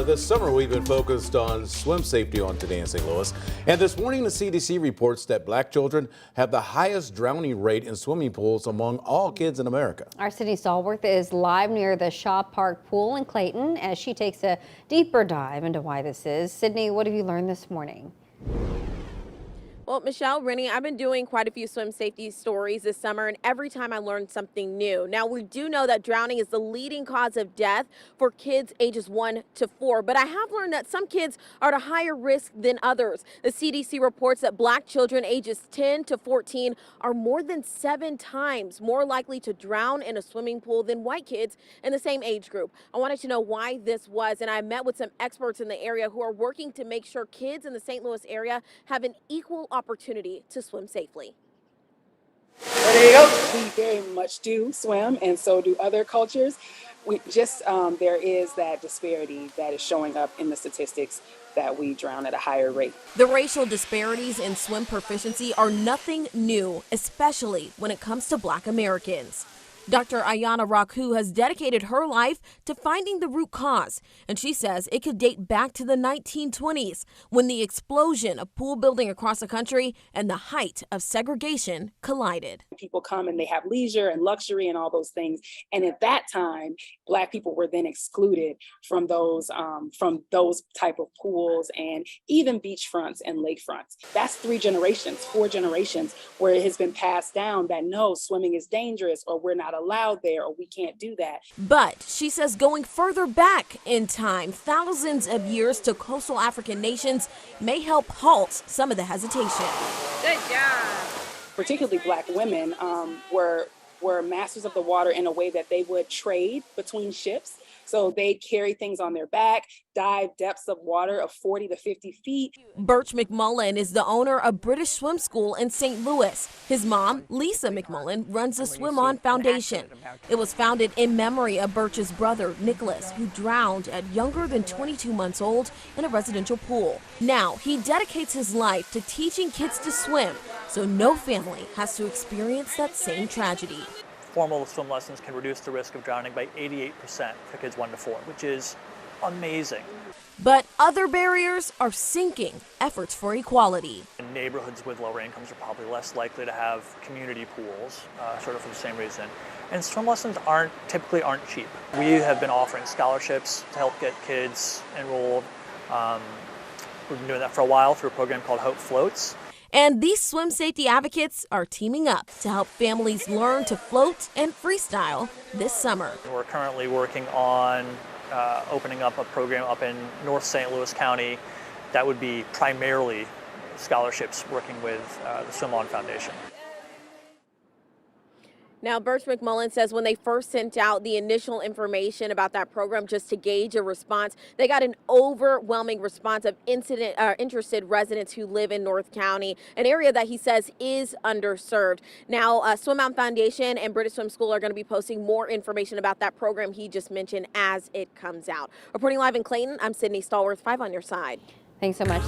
This summer, we've been focused on swim safety on Today in St. Louis. And this morning, the CDC reports that black children have the highest drowning rate in swimming pools among all kids in America. Our Sydney Stallworth is live near the Shaw Park Pool in Clayton as she takes a deeper dive into why this is. Sydney, what have you learned this morning? Well, Michelle, Rennie, I've been doing quite a few swim safety stories this summer, and every time I learned something new. Now, we do know that drowning is the leading cause of death for kids ages 1 to 4, but I have learned that some kids are at a higher risk than others. The CDC reports that black children ages 10 to 14 are more than 7 times more likely to drown in a swimming pool than white kids in the same age group. I wanted to know why this was, and I met with some experts in the area who are working to make sure kids in the St. Louis area have an equal opportunity to swim safely. There you go. We very much do swim, and so do other cultures. There is that disparity that is showing up in the statistics that we drown at a higher rate. The racial disparities in swim proficiency are nothing new, especially when it comes to Black Americans. Dr. Ayana Raku has dedicated her life to finding the root cause, and she says it could date back to the 1920s when the explosion of pool building across the country and the height of segregation collided. People come and they have leisure and luxury and all those things, and at that time, Black people were then excluded from those type of pools and even beachfronts and lakefronts. That's 3 generations, 4 generations where it has been passed down that no, swimming is dangerous, or we're not allowed there, or we can't do that. But she says going further back in time, thousands of years to coastal African nations may help halt some of the hesitation. Good job. Particularly Black women were masters of the water in a way that they would trade between ships. So they carry things on their back, dive depths of water of 40 to 50 feet. Birch McMullen is the owner of British Swim School in St. Louis. His mom, Lisa McMullen, runs the Swim On Foundation. It was founded in memory of Birch's brother, Nicholas, who drowned at younger than 22 months old in a residential pool. Now, he dedicates his life to teaching kids to swim, so no family has to experience that same tragedy. Formal swim lessons can reduce the risk of drowning by 88% for kids 1 to 4, which is amazing. But other barriers are sinking efforts for equality. In neighborhoods with lower incomes are probably less likely to have community pools, sort of for the same reason. And swim lessons typically aren't cheap. We have been offering scholarships to help get kids enrolled. We've been doing that for a while through a program called Hope Floats. And these swim safety advocates are teaming up to help families learn to float and freestyle this summer. We're currently working on opening up a program up in North St. Louis County that would be primarily scholarships working with the Swim On Foundation. Now, Birch McMullen says when they first sent out the initial information about that program just to gauge a response, they got an overwhelming response of interested residents who live in North County, an area that he says is underserved. Now, Swim On Foundation and British Swim School are going to be posting more information about that program he just mentioned as it comes out. Reporting live in Clayton, I'm Sydney Stallworth, 5 on your side. Thanks so much.